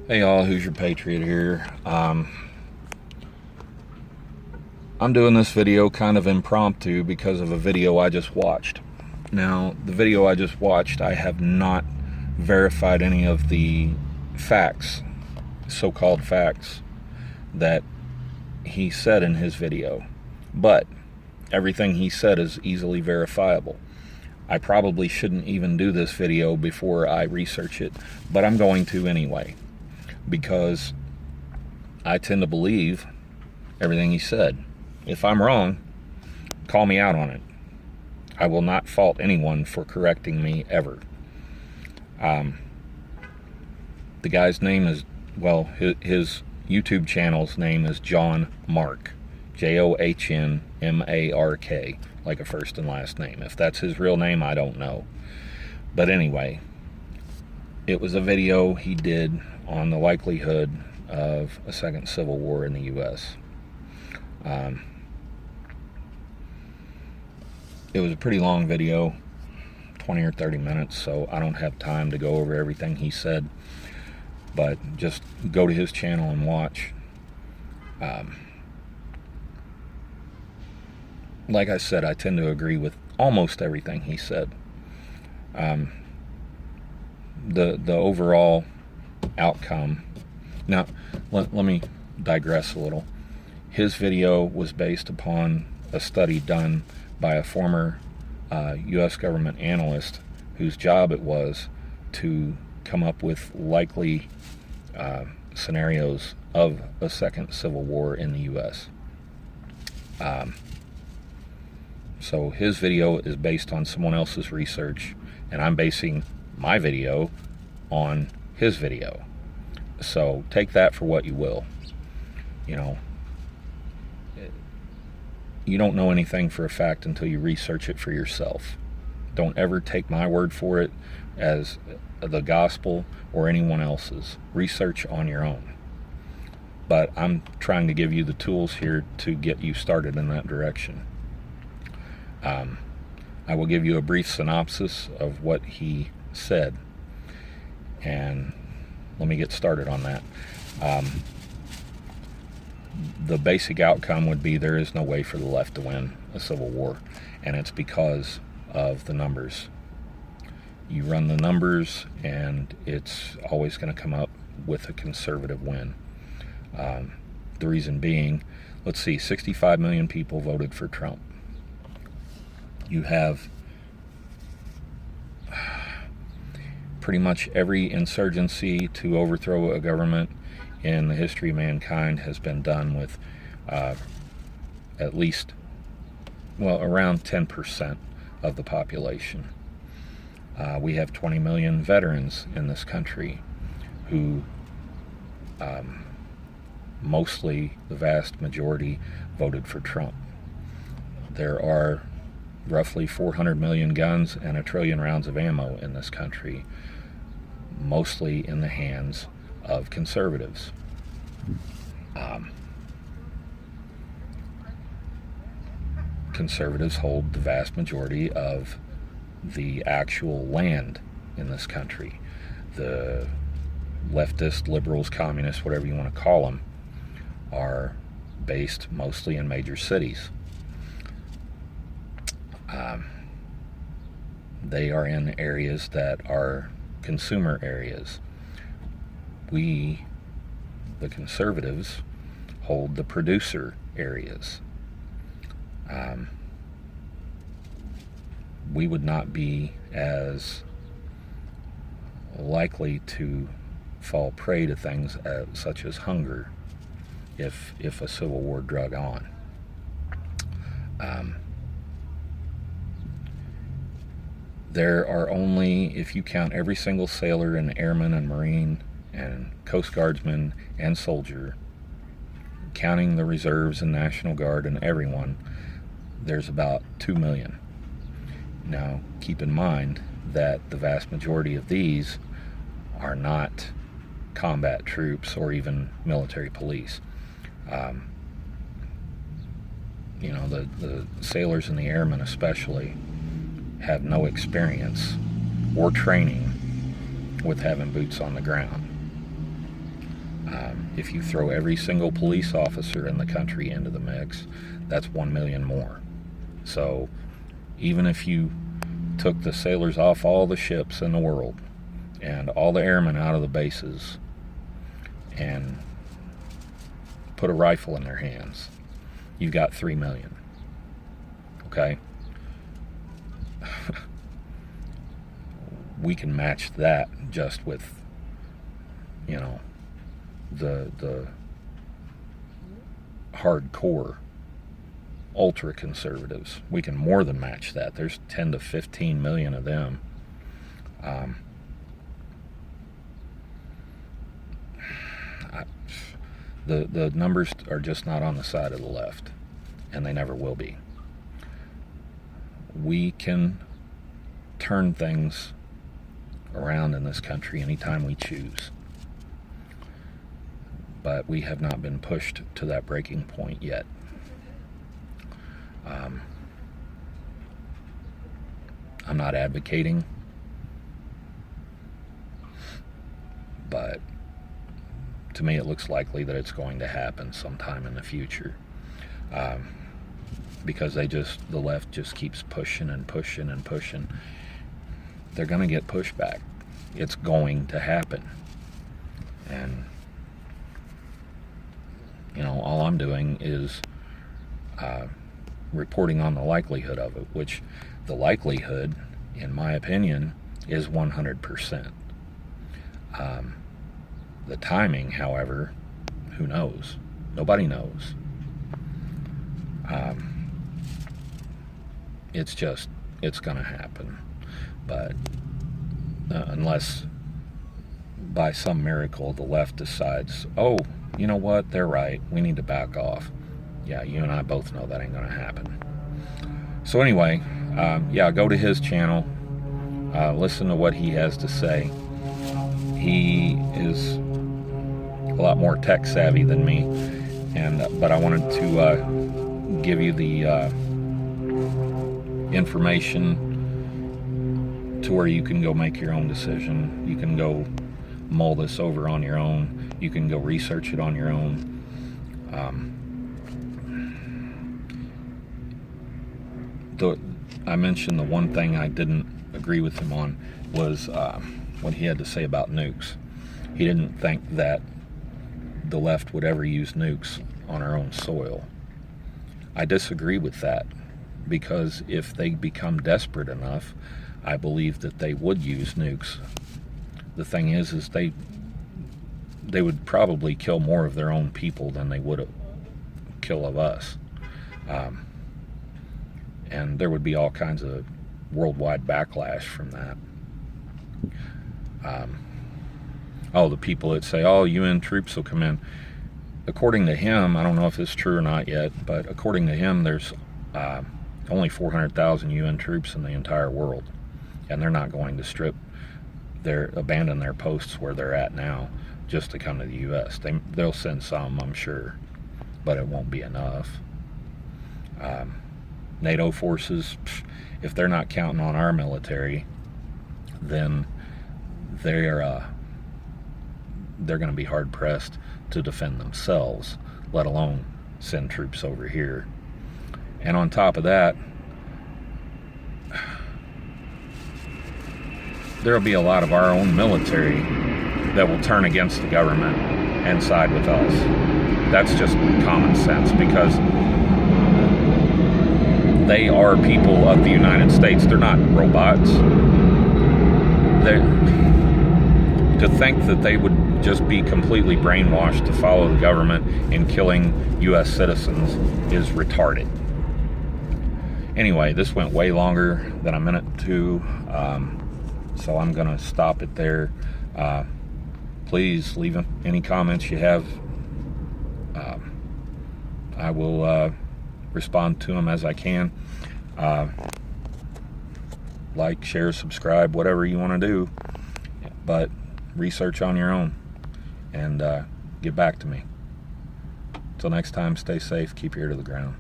Hey y'all, who's your patriot here? I'm doing this video kind of impromptu because of a video I just watched. Now, the video I just watched, I have not verified any of the facts, so-called facts, that he said in his video. But everything he said is easily verifiable. I probably shouldn't even do this video before I research it, but I'm going to anyway, because I tend to believe everything he said. If I'm wrong, call me out on it. I will not fault anyone for correcting me ever. The guy's name is, well, his YouTube channel's name is John Mark. Johnmark, like a first and last name. If that's his real name, I don't know. But anyway, it was a video he did on the likelihood of a second civil war in the U.S. It was a pretty long video, 20 or 30 minutes, so I don't have time to go over everything he said, but just go to his channel and watch. Like I said, I tend to agree with almost everything he said. The overall outcome. Now, let me digress a little. His video was based upon a study done by a former U.S. government analyst whose job it was to come up with likely scenarios of a second civil war in the U.S. So his video is based on someone else's research, and I'm basing my video on his video. So take that for what you will. You know, you don't know anything for a fact until you research it for yourself. Don't ever take my word for it as the gospel or anyone else's. Research on your own. But I'm trying to give you the tools here to get you started in that direction. I will give you a brief synopsis of what he said, and let me get started on that. The basic outcome would be there is no way for the left to win a civil war, and it's because of the numbers. You run the numbers, and it's always going to come up with a conservative win. The reason being, let's see, 65 million people voted for Trump. You have pretty much every insurgency to overthrow a government in the history of mankind has been done with at least, well, around 10% of the population. We have 20 million veterans in this country who mostly, the vast majority, voted for Trump. There are roughly 400 million guns and 1 trillion rounds of ammo in this country, mostly in the hands of conservatives. Conservatives hold the vast majority of the actual land in this country. The leftist, liberals, communists, whatever you want to call them, are based mostly in major cities. They are in areas that are consumer areas. We, the conservatives, hold the producer areas. We would not be as likely to fall prey to things such as hunger if a civil war drug on. There are only, if you count every single sailor and airman and Marine and Coast Guardsman and soldier, counting the reserves and National Guard and everyone, there's about 2 million. Now, keep in mind that the vast majority of these are not combat troops or even military police. You know, the sailors and the airmen especially have no experience or training with having boots on the ground. If you throw every single police officer in the country into the mix, that's 1 million more. So even if you took the sailors off all the ships in the world and all the airmen out of the bases and put a rifle in their hands, you've got 3 million. Okay? We can match that just with, you know, the hardcore ultra conservatives. We can more than match that. There's 10 to 15 million of them. The numbers are just not on the side of the left, and they never will be. We can turn things around in this country anytime we choose, but we have not been pushed to that breaking point yet. I'm not advocating, but to me it looks likely that it's going to happen sometime in the future, because the left just keeps pushing and pushing and pushing. They're going to get pushback. It's going to happen. And, you know, all I'm doing is reporting on the likelihood of it, which the likelihood, in my opinion, is 100%. The timing, however, who knows? Nobody knows. It's going to happen. But unless by some miracle the left decides, oh, you know what, they're right, we need to back off. Yeah, you and I both know that ain't going to happen. So anyway, yeah, go to his channel, listen to what he has to say. He is a lot more tech savvy than me, but I wanted to give you the information to where you can go make your own decision. You can go mull this over on your own. You can go research it on your own. I mentioned the one thing I didn't agree with him on was what he had to say about nukes. He didn't think that the left would ever use nukes on our own soil. I disagree with that, because if they become desperate enough, I believe that they would use nukes. The thing is they would probably kill more of their own people than they would kill of us. And there would be all kinds of worldwide backlash from that. The people that say, oh, UN troops will come in. According to him, I don't know if it's true or not yet, but according to him, there's only 400,000 UN troops in the entire world. And they're not going to abandon their posts where they're at now just to come to the U.S. They'll send some, I'm sure, but it won't be enough. NATO forces, if they're not counting on our military, then they're going to be hard-pressed to defend themselves, let alone send troops over here. And on top of that, there'll be a lot of our own military that will turn against the government and side with us. That's just common sense, because they are people of the United States. They're not robots. To think that they would just be completely brainwashed to follow the government in killing U.S. citizens is retarded. Anyway, this went way longer than a minute to, so I'm going to stop it there. Please leave any comments you have. I will respond to them as I can. Like, share, subscribe, whatever you want to do, but research on your own and get back to me. Till next time, stay safe, keep your ear to the ground.